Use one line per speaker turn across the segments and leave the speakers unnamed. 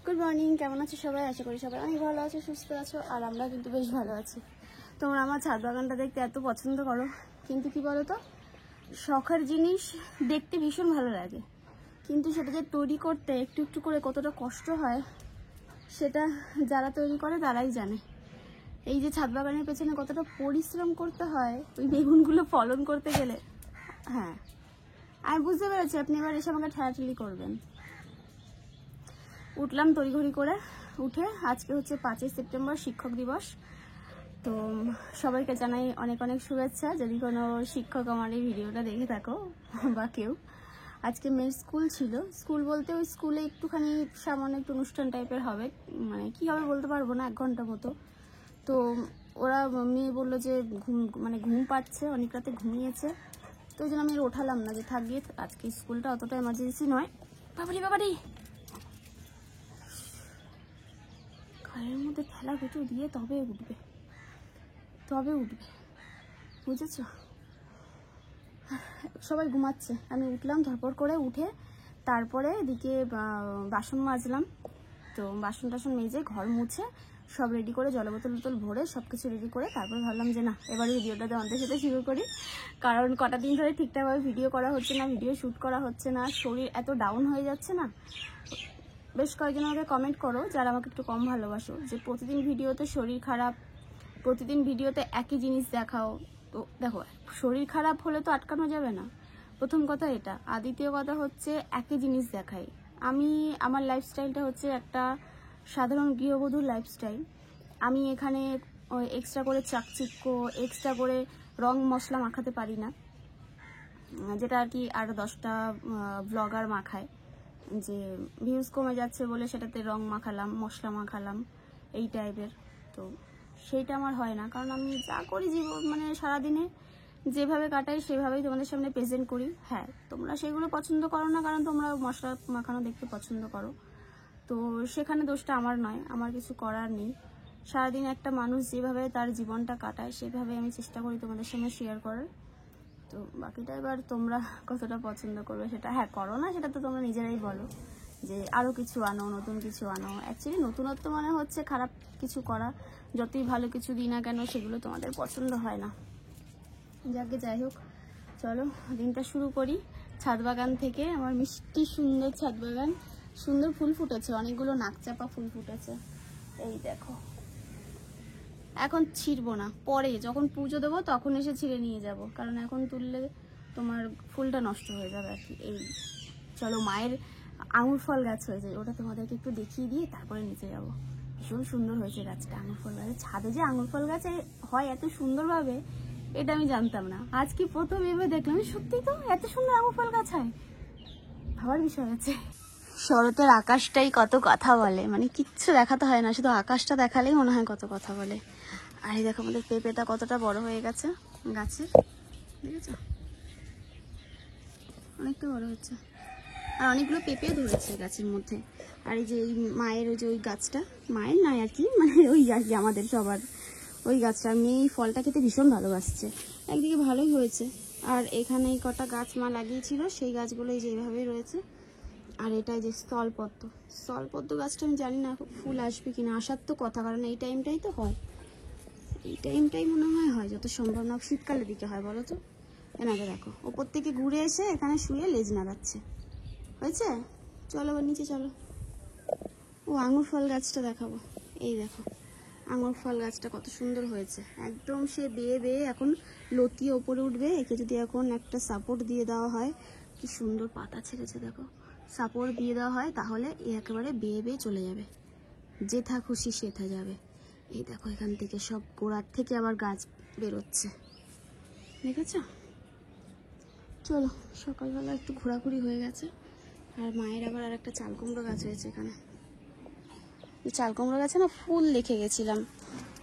Good morning, কেমন আছো সবাই? আশা করি সবাই অনেক ভালো আছো, সুস্থ আছো। আর আমরা কিন্তু বেশ ভালো আছি। তোমরা আমার ছাদ বাগানটা দেখতে এত পছন্দ করো, কিন্তু কি বলো তো, শখের জিনিস দেখতে ভীষণ ভালো লাগে, কিন্তু সেটা যে তৈরি করতে একটু একটু করে কতটা কষ্ট হয় সেটা যারা তৈরি করে তারাই জানে। এই যে ছাদ বাগানের পেছনে কতটা পরিশ্রম করতে হয় ওই বেগুনগুলো ফলন করতে গেলে। হ্যাঁ, আমি বুঝতে পেরেছি আপনি এবার এসে আমাকে ঠেলাঠেলি করবেন। উঠলাম তড়িঘড়ি করে, উঠে আজকে হচ্ছে 5ই সেপ্টেম্বর শিক্ষক দিবস। তো সবাইকে জানাই অনেক অনেক শুভেচ্ছা, যদি কোনো শিক্ষক আমার এই ভিডিওটা দেখে থাকো বা কেউ। আজকে মেয়ের স্কুল ছিল, স্কুল বলতে ওই স্কুলে একটুখানি সামান্য একটু অনুষ্ঠান টাইপের হবে, মানে কি হবে বলতে পারবো না, 1 ঘন্টা মতো। তো ওরা মেয়ে বললো যে ঘুম পাচ্ছে, অনেক রাতে ঘুমিয়েছে, তো ওই জন্য আমি ওঠালাম না, যে থাক গিয়ে, আজকে স্কুলটা অতটা এমার্জেন্সি নয়। বাবারি ঘরের মধ্যে ঠেলা গুঁটো দিয়ে তবে উঠবে, বুঝেছ? সবাই ঘুমাচ্ছে, আমি উঠলাম ধরপড় করে, উঠে তারপরে এদিকে বাসন মাজলাম। তো বাসন টাসন মেজে ঘর মুছে সব রেডি করে জল বোতল ভরে সব কিছু রেডি করে তারপর ভাবলাম যে না, এবার ভিডিওটা তোমাদের সাথে শুরু করি। কারণ কটা দিন ধরে ঠিকঠাকভাবে ভিডিও করা হচ্ছে না, ভিডিও শ্যুট করা হচ্ছে না, শরীর এত ডাউন হয়ে যাচ্ছে না। বেশ কয়েকজন আমাকে কমেন্ট করো যারা আমাকে একটু কম ভালোবাসো, যে প্রতিদিন ভিডিওতে শরীর খারাপ, প্রতিদিন ভিডিওতে একই জিনিস দেখাও। তো দেখো, শরীর খারাপ হলে তো আটকানো যাবে না, প্রথম কথা এটা। আর দ্বিতীয় কথা হচ্ছে একই জিনিস দেখাই। আমার লাইফস্টাইলটা হচ্ছে একটা সাধারণ গৃহবধূর লাইফস্টাইল। আমি এখানে এক্সট্রা করে চাকচিক্য, এক্সট্রা করে রং মশলা মাখাতে পারি না, যেটা আর কি আরও 10টা ব্লগার মাখায়, যে ভিউজ কমে যাচ্ছে বলে সেটাতে রং মাখালাম, মশলা মাখালাম, এই টাইপের। তো সেইটা আমার হয় না, কারণ আমি যা করি জীবন, মানে সারাদিনে যেভাবে কাটাই সেভাবেই তোমাদের সামনে প্রেজেন্ট করি। হ্যাঁ, তোমরা সেগুলো পছন্দ করো না, কারণ তোমরা মশলা মাখানো দেখতে পছন্দ করো, তো সেখানে দোষটা আমার নয়, আমার কিছু করার নেই। সারাদিন একটা মানুষ যেভাবে তার জীবনটা কাটায় সেভাবে আমি চেষ্টা করি তোমাদের সামনে শেয়ার করার। তো বাকিটা এবার তোমরা কতটা পছন্দ করবে সেটা, হ্যাঁ করো না সেটা তো তোমরা নিজেরাই বলো, যে আরও কিছু আনো, নতুন কিছু আনো। অ্যাকচুয়ালি নতুনত্ব মানে হচ্ছে খারাপ কিছু করা, যতই ভালো কিছু দিই না কেন সেগুলো তোমাদের পছন্দ হয় না। যাই হোক, চলো দিনটা শুরু করি ছাদ বাগান থেকে। আমার মিষ্টি সুন্দর ছাদ বাগান, সুন্দর ফুল ফুটেছে, অনেকগুলো নাকচাপা ফুল ফুটেছে, এই দেখো। এখন ছিঁড়বো না, পরে যখন পুজো দেবো তখন এসে ছিঁড়ে নিয়ে যাব, কারণ এখন তুললে তোমার ফুলটা নষ্ট হয়ে যাবে আর কি। এই চলো, মায়ের আঙুর ফল গাছ হয়েছে, ওটা তোমাদেরকে একটু দেখিয়ে দিয়ে তারপরে নিচে যাব। ভীষণ সুন্দর হয়েছে গাছটা, আঙুর ফল গাছ। ছাদে যে আঙুর ফল গাছে হয় এত সুন্দরভাবে, এটা আমি জানতাম না, আজকে প্রথম ভেবে দেখলাম সত্যি তো এত সুন্দর আঙুর ফল গাছ হয়, ভাবার বিষয় আছে। শরতের আকাশটাই কত কথা বলে, মানে কিচ্ছু দেখাতে হয় না, শুধু আকাশটা দেখালেই মনে হয় কত কথা বলে। আর এই দেখো আমাদের পেঁপেটা কতটা বড় হয়ে গেছে গাছে, দেখেছো? অনেকটা বড় হচ্ছে, আর অনেকগুলো পেঁপেও ধরেছে গাছের মধ্যে। আর এই যে এই মায়ের ওই যে ওই গাছটা, মায়ের নয় আর কি, মানে ওই আর কি আমাদের সবার ওই গাছটা, আমি এই ফলটা খেতে ভীষণ ভালোবাসছে, একদিকে ভালোই হয়েছে। আর এখানে এই কটা গাছ মা লাগিয়েছিল, সেই গাছগুলো এই যে এইভাবেই রয়েছে। আর এটা যে স্থলপদ্ম গাছটা আমি জানি না ফুল আসবে কিনা, আসার তো কথা, কারণ এই টাইমটাই তো হয়, এই টাইমটাই মনে হয় যত সম্ভব না শীতকালের দিকে হয়, বলো তো? এনাকে দেখো ওপর থেকে ঘুরে এসে এখানে শুয়ে লেজ নাড়াচ্ছে, হয়েছে? চলো আবার নিচে চলো। ও আঙুর ফল গাছটা দেখাবো, এই দেখো আঙুর ফল গাছটা কত সুন্দর হয়েছে, একদম সে বেয়ে এখন লতিয়ে ওপরে উঠবে। একে যদি এখন একটা সাপোর্ট দিয়ে দেওয়া হয়, কি সুন্দর পাতা ছেড়েছে দেখো, সাপোর্ট দিয়ে দেওয়া হয় তাহলে একেবারে বেয়ে চলে যাবে, যেথা খুশি সেথা যাবে। এই দেখো এখান থেকে সব গোড়ার থেকে আবার গাছ বেরোচ্ছে, দেখেছ? চলো, সকালবেলা একটু ঘোরাঘুরি হয়ে গেছে। আর মায়ের আবার আর একটা চাল কুমড়ো গাছ হয়েছে এখানে, চাল কুমড়ো গাছে না ফুল দেখে গেছিলাম,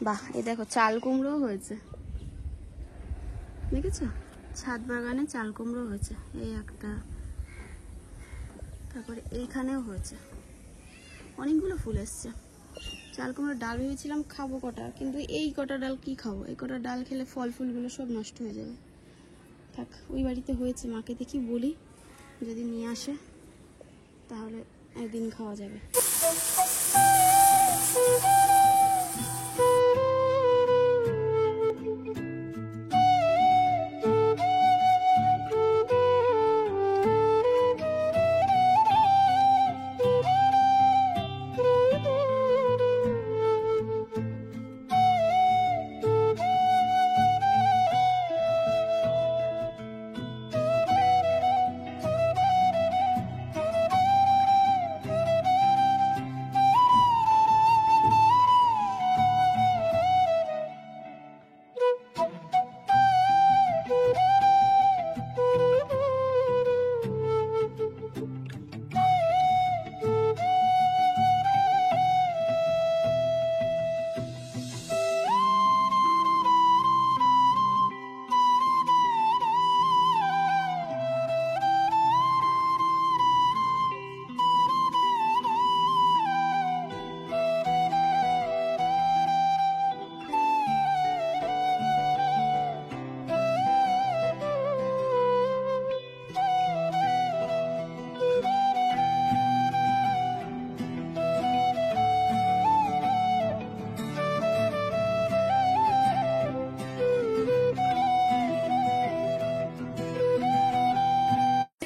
বাহ এই দেখো চাল কুমড়োও হয়েছে, দেখেছো? ছাদ বাগানে চাল কুমড়ো হয়েছে, এই একটা, তারপরে এইখানেও হয়েছে, অনেকগুলো ফুল এসছে। চাল কুমড়োর ডাল ভেবেছিলাম খাবো কটা, কিন্তু এই কটা ডাল কি খাবো, এই কটা ডাল খেলে ফল ফুলগুলো সব নষ্ট হয়ে যাবে। থাক, ওই বাড়িতে হয়েছে, মাকে দেখি বলি যদি নিয়ে আসে তাহলে একদিন খাওয়া যাবে।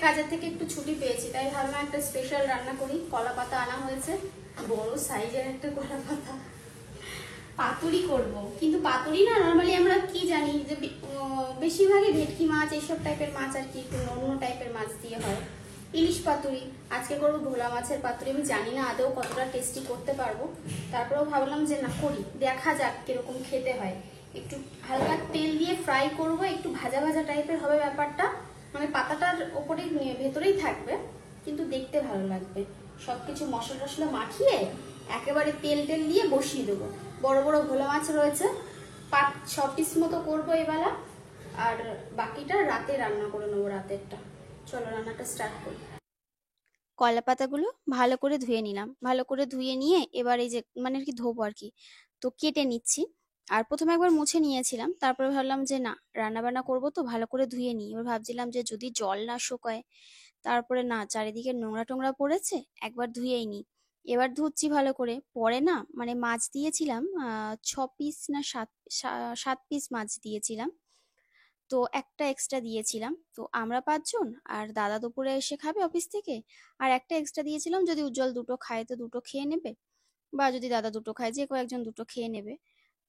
কাজের থেকে একটু ছুটি পেয়েছি, তাই ভাবলাম একটা স্পেশাল রান্না করি। কলা পাতা আনা হয়েছে, বড় সাইজের একটা কলা পাতা। পাতুরি করব, কিন্তু পাতুরি না নর্মালি আমরা কি জানি যে বেশিরভাগই ভেটকি মাছ এইসব টাইপের মাছ আর কি, একটু অন্য টাইপের মাছ দিয়ে হয়। ইলিশ পাতুরি, আজকে করবো ভোলা মাছের পাতুরি। আমি জানি না আদৌ কতটা টেস্টি করতে পারবো, তারপরেও ভাবলাম যে না করি, দেখা যাক কিরকম খেতে হয়। একটু হালকা তেল দিয়ে ফ্রাই করব, একটু ভাজা ভাজা টাইপের হবে ব্যাপারটা, মানে পাতাটার ওপরে ভেতরেই থাকবে কিন্তু দেখতে ভালো লাগবে। সবকিছু মশলা টশলা মাখিয়ে একেবারে তেল টেল দিয়ে বসিয়ে দেবো। বড় বড় ভোলা মাছ রয়েছে, 5-6 পিস মতো করবো এবেলা, আর বাকিটা রাতে রান্না করে নেবো, রাতেরটা। চলো রান্নাটা স্টার্ট করি। কলা পাতাগুলো ভালো করে ধুয়ে নিলাম, ভালো করে ধুয়ে নিয়ে এবার এই যে মানে আর কি ধোবো আর কি, তো কেটে নিচ্ছি। আর প্রথমে একবার মুছে নিয়েছিলাম, তারপরে ভাবলাম যে না রান্না বান্না করবো তো ভালো করে ধুয়ে নিই। এবার ভাবছিলাম যে যদি জল না শুকায়, তারপরে না চারিদিকে নোংরা টোংরা পড়েছে, একবার ধুয়েই নিই। এবার ধুচ্ছি ভালো করে, পরে না মানে মাছ দিয়েছিলাম 6 পিস না 7 পিস মাছ দিয়েছিলাম, তো একটা এক্সট্রা দিয়েছিলাম। তো আমরা 5 জন, আর দাদা দুপুরে এসে খাবে অফিস থেকে, আর একটা এক্সট্রা দিয়েছিলাম যদি উজ্জ্বল দুটো খায় তো দুটো খেয়ে নেবে, বা যদি দাদা দুটো খায় যে কয়েকজন দুটো খেয়ে নেবে।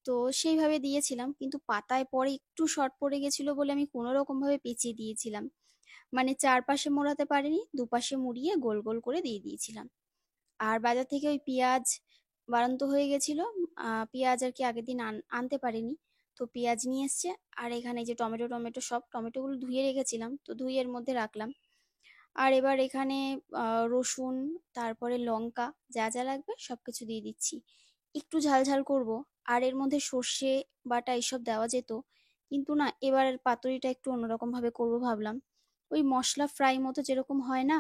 তো সেইভাবে দিয়েছিলাম, কিন্তু পাতায় পরে একটু শর্ট পড়ে গেছিল বলে আমি কোনো রকম ভাবে পেঁচিয়ে দিয়েছিলাম, মানে চারপাশে মোড়াতে পারিনি, দুপাশে মুড়িয়ে গোল গোল করে দিয়ে দিয়েছিলাম। আর বাজার থেকে ওই পেঁয়াজ বাড়ন্ত হয়ে গেছিল, পেঁয়াজ আর কি আগের দিন আনতে পারিনি, তো পেঁয়াজ নিয়ে এসছে। আর এখানে এই যে টমেটো টমেটো সব টমেটোগুলো ধুয়ে রেখেছিলাম, তো ধুয়ে এর মধ্যে রাখলাম। আর এবার এখানে রসুন, তারপরে লঙ্কা, যা যা লাগবে সবকিছু দিয়ে দিচ্ছি। একটু ঝাল ঝাল করব, আর এর মধ্যে সর্ষে বাটা এইসব দেওয়া যেত, কিন্তু না এবার পাতুরিটা একটু অন্যরকম ভাবে করব ভাবলাম। ওই মশলা ফ্রাই মতো যেরকম হয় না,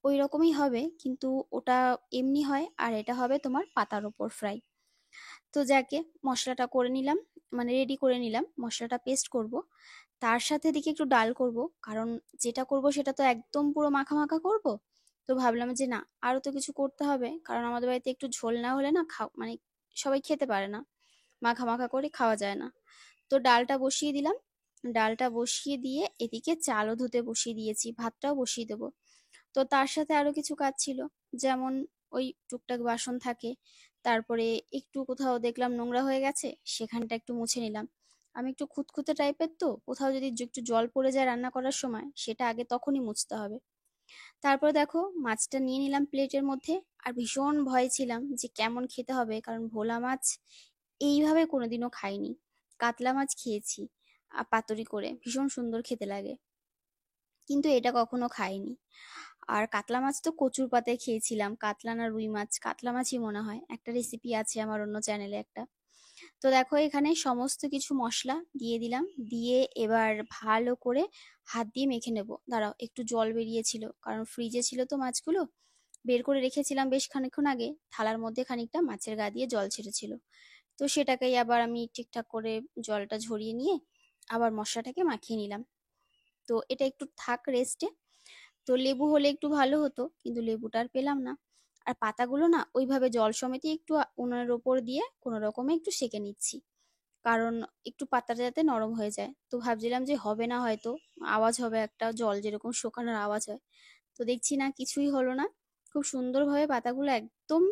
ওই রকমই হবে, কিন্তু ওটা এমনি হয় আর এটা হবে তোমার পাতার ওপর ফ্রাই। তো যাকে মশলাটা করে নিলাম, মানে রেডি করে নিলাম, মশলাটা পেস্ট করব। তার সাথে এদিকে একটু ডাল করব, কারণ যেটা করব সেটা তো একদম পুরো মাখা মাখা করব। তো ভাবলাম যে না আরো তো কিছু করতে হবে, কারণ আমাদের বাড়িতে একটু ঝোল না হলে না মানে সবাই খেতে পারে না, মাখা মাখা করে খাওয়া যায় না। তো ডালটা বসিয়ে দিলাম, ডালটা বসিয়ে দিয়ে এদিকে চালও ধুতে বসিয়ে দিয়েছি, ভাতটাও বসিয়ে দেবো। তো তার সাথে আরো কিছু কাজ ছিল, যেমন ওই টুকটাক বাসন থাকে, তারপরে একটু কোথাও দেখলাম নোংরা হয়ে গেছে, সেখানটা একটু মুছে নিলাম। আমি একটু খুঁতখুঁতে টাইপের, তো কোথাও যদি একটু জল পড়ে যায় রান্না করার সময়, সেটা আগে তখনই মুছতে হবে। তারপর দেখো মাছটা নিয়ে নিলাম প্লেটের মধ্যে। আর ভীষণ ভয় ছিলাম যে কেমন খেতে হবে, কারণ ভোলা মাছ এইভাবে কোনোদিনও খাইনি। কাতলা মাছ খেয়েছি পাতুরি করে, ভীষণ সুন্দর খেতে লাগে, কিন্তু এটা কখনো খাইনি। আর কাতলা মাছ তো কচুর পাতায় খেয়েছিলাম, কাতলা না রুই মাছ, কাতলা মাছই মনে হয়, একটা রেসিপি আছে আমার অন্য চ্যানেলে একটা। তো দেখো এখানে সমস্ত কিছু মশলা দিয়ে দিলাম, দিয়ে এবার ভালো করে হাত দিয়ে মেখে নেব। দাঁড়াও একটু জল বেরিয়েছিল, কারণ ফ্রিজে ছিল তো মাছগুলো, বের করে রেখেছিলাম বেশ খানিকক্ষণ আগে, থালার মধ্যে খানিকটা মাছের গা দিয়ে জল ছেড়েছিল, তো সেটাকেই আবার আমি ঠিকঠাক করে জলটা ঝরিয়ে নিয়ে আবার মশলাটাকে মাখিয়ে নিলাম। তো এটা একটু থাক রেস্টে। তো লেবু হলে একটু ভালো হতো, কিন্তু লেবুটা আর পেলাম না। আর পাতাগুলো না ওইভাবে জল সমেতই একটু উনুনের ওপর দিয়ে কোনো রকমে একটু সেঁকে নিচ্ছি, কারণ একটু পাতাটা যাতে নরম হয়ে যায়। তো ভাবছিলাম যে হবে না হয়তো, আওয়াজ হবে একটা, জল যেরকম শোকানোর আওয়াজ হয়। তো দেখছি না কিছুই হলো না, খুব সুন্দরভাবে পাতাগুলো একদম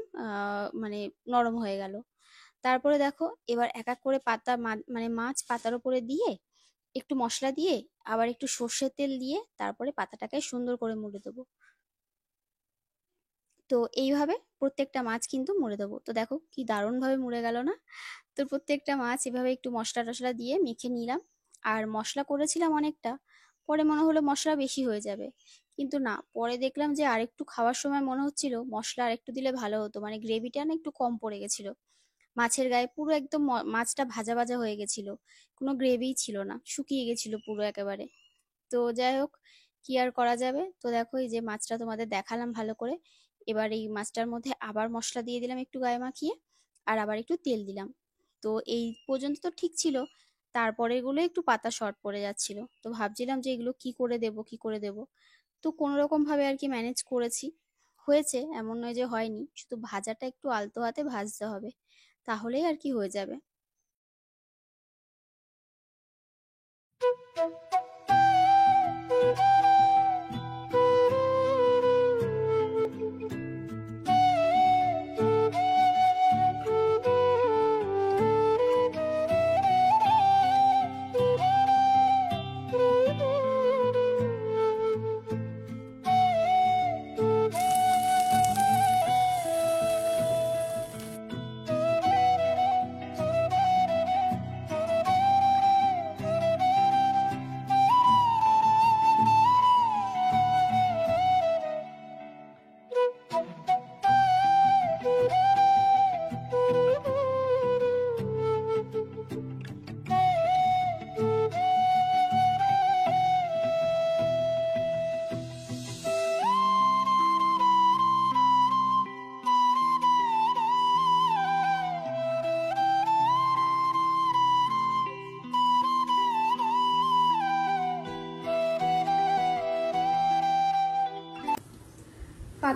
মানে নরম হয়ে গেল। তারপরে দেখো এবার এক এক করে পাতা মানে মাছ পাতার উপরে দিয়ে একটু মশলা দিয়ে আবার একটু সর্ষের তেল দিয়ে তারপরে পাতাটাকে সুন্দর করে মুড়ে দেবো। তো এইভাবে প্রত্যেকটা মাছ কিন্তু মুড়ে দেবো। তো দেখো কি দারুণ ভাবে মুড়ে গেল না। তো প্রত্যেকটা মাছ এভাবে একটু মশলা টশলা দিয়ে মেখে নিলাম। আর মশলা করেছিলাম অনেকটা, পরে মনে হলো মশলা বেশি হয়ে যাবে, কিন্তু না পরে দেখলাম যে আরেকটু খাওয়ার সময় মনে হচ্ছিল মশলা আরেকটু দিলে ভালো হতো, মানে গ্রেভিটা না একটু কম পড়ে গেছিল মাছের গায়ে, পুরো একদম মাছটা ভাজা ভাজা হয়ে গেছিল, কোনো গ্রেভিই ছিল না, শুকিয়ে গেছিল পুরো একেবারে। তো যাই হোক, কি আর করা যাবে। তো দেখো এই যে মাছটা তোমাদের দেখালাম ভালো করে, এবার এই মাছটার মধ্যে আবার মশলা দিয়ে দিলাম একটু গায়ে মাখিয়ে, আর আবার একটু তেল দিলাম। তো এই পর্যন্ত তো ঠিক ছিল, তারপরে এগুলো একটু পাতা শর্ট পড়ে যাচ্ছিল, তো ভাবছিলাম যে এগুলো কি করে দেব কি করে দেব। তো কোনো রকম ভাবে আর কি ম্যানেজ করেছি, হয়েছে, এমন নয় যে হয়নি, শুধু ভাজাটা একটু আলতো হাতে ভাজতে হবে, তাহলেই আর কি হয়ে যাবে।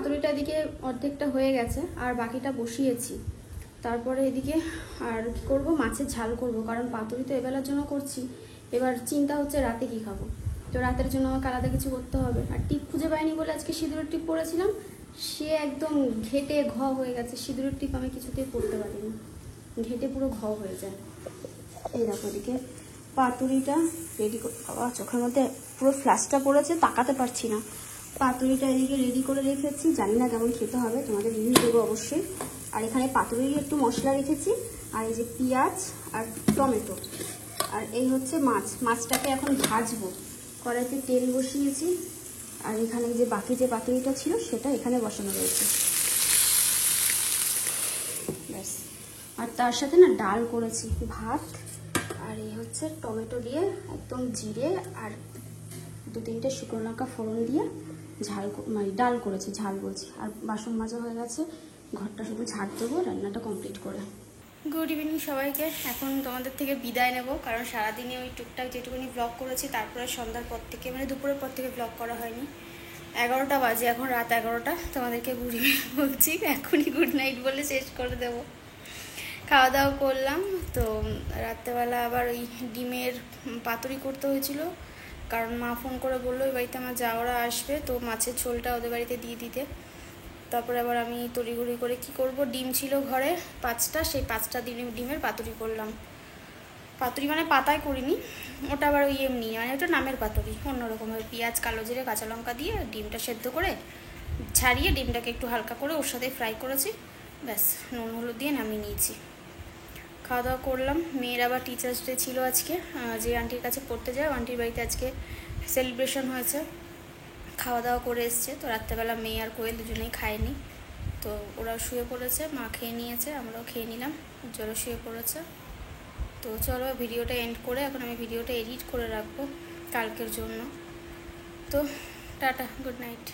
পাতুরিটা এদিকে অর্ধেকটা হয়ে গেছে আর বাকিটা বসিয়েছি। তারপরে এদিকে আর কি করব, মাছের ঝাল করব, কারণ পাতুরি তো এবেলার জন্য করছি। এবার চিন্তা হচ্ছে রাতে কি খাবো, তো রাতের জন্য আমাকে আলাদা কিছু করতে হবে। আর টিপ খুঁজে পাইনি বলে আজকে সিঁদুরের টিপ পরেছিলাম, সে একদম ঘেটে ঘ হয়ে গেছে। সিঁদুরের টিপ আমি কিছুতেই পরতে পারিনি, ঘেটে পুরো ঘ হয়ে যায়। এই দেখো এদিকে পাতুরিটা রেডি করে, বাবা চোখের মধ্যে পুরো ফ্ল্যাশটা পড়েছে, তাকাতে পারছি না। পাতুরিটা এদিকে রেডি করে রেখেছি, জানি না কেমন খেতে হবে, তোমাদের রিভিউ দেবো অবশ্যই। আর এখানে পাতুরির একটু মশলা রেখেছি, আর এই যে পেঁয়াজ আর টমেটো, আর এই হচ্ছে মাছটাকে এখন ভাজবো। কড়াইতে তেল বসিয়েছি, আর এখানে যে বাকি যে পাতুরিটা ছিল সেটা এখানে বসানো রয়েছে, ব্যাস। আর তার সাথে না ডাল করেছি, ভাত, আর এই হচ্ছে টমেটো দিয়ে একদম জিরে আর 2-3টে শুকনো লঙ্কা ফোড়ন দিয়ে ঝাল মানে ডাল করেছি, ঝাল বলছি। আর বাসন মাজা হয়ে গেছে, ঘরটা শুধু ঝাড় দেবো রান্নাটা কমপ্লিট করে। গুড ইভিনিং সবাইকে। এখন তোমাদের থেকে বিদায় নেব, কারণ সারাদিনে ওই টুকটাক যেটুকুনি ব্লগ করেছি, তারপরে সন্ধ্যার পর থেকে মানে দুপুরের পর থেকে ব্লগ করা হয়নি। 11টা বাজে, এখন রাত 11টা। তোমাদেরকে গুড ইভিনিং বলছি, এখনই গুড নাইট বলে শেষ করে দেবো। খাওয়া দাওয়া করলাম, তো রাত্রেবেলা আবার ওই ডিমের পাতুরি করতে হয়েছিল, কারণ মা ফোন করে বললো ওই বাড়িতে আমার যাওয়ারা আসবে, তো মাছের ঝোলটা ওদের বাড়িতে দিয়ে দিতে। তারপরে আবার আমি তড়িঘড়ি করে কি করব, ডিম ছিল ঘরে 5টা, সেই 5টা ডিমের পাতুরি করলাম। পাতুরি মানে পাতায় করিনি, ওটা আবার ওই এমনি মানে ওটা নামের পাতুরি, অন্যরকমভাবে পেঁয়াজ, কালো জিরে, কাঁচা লঙ্কা দিয়ে ডিমটা সেদ্ধ করে ছাড়িয়ে ডিমটাকে একটু হালকা করে ওর সাথে ফ্রাই করেছি, ব্যাস নুন হলুদ দিয়ে নামিয়ে নিয়েছি। খাওয়া দাওয়া করলাম। মেয়ের আবার টিচার্স ডে ছিল আজকে, যে আন্টির কাছে পড়তে যায়, আন্টির বাড়িতে আজকে সেলিব্রেশন হয়েছে, খাওয়া দাওয়া করে এসছে। তো রাত্রেবেলা মেয়ে আর কোয়েল দুজনেই খায়নি, তো ওরা শুয়ে পড়েছে, মা খেয়ে নিয়েছে, আমরাও খেয়ে নিলাম, জলও শুয়ে পড়েছে। তো চলো ভিডিওটা এন্ড করে এখন আমি ভিডিওটা এডিট করে রাখবো কালকের জন্য। তো টাটা, গুড নাইট।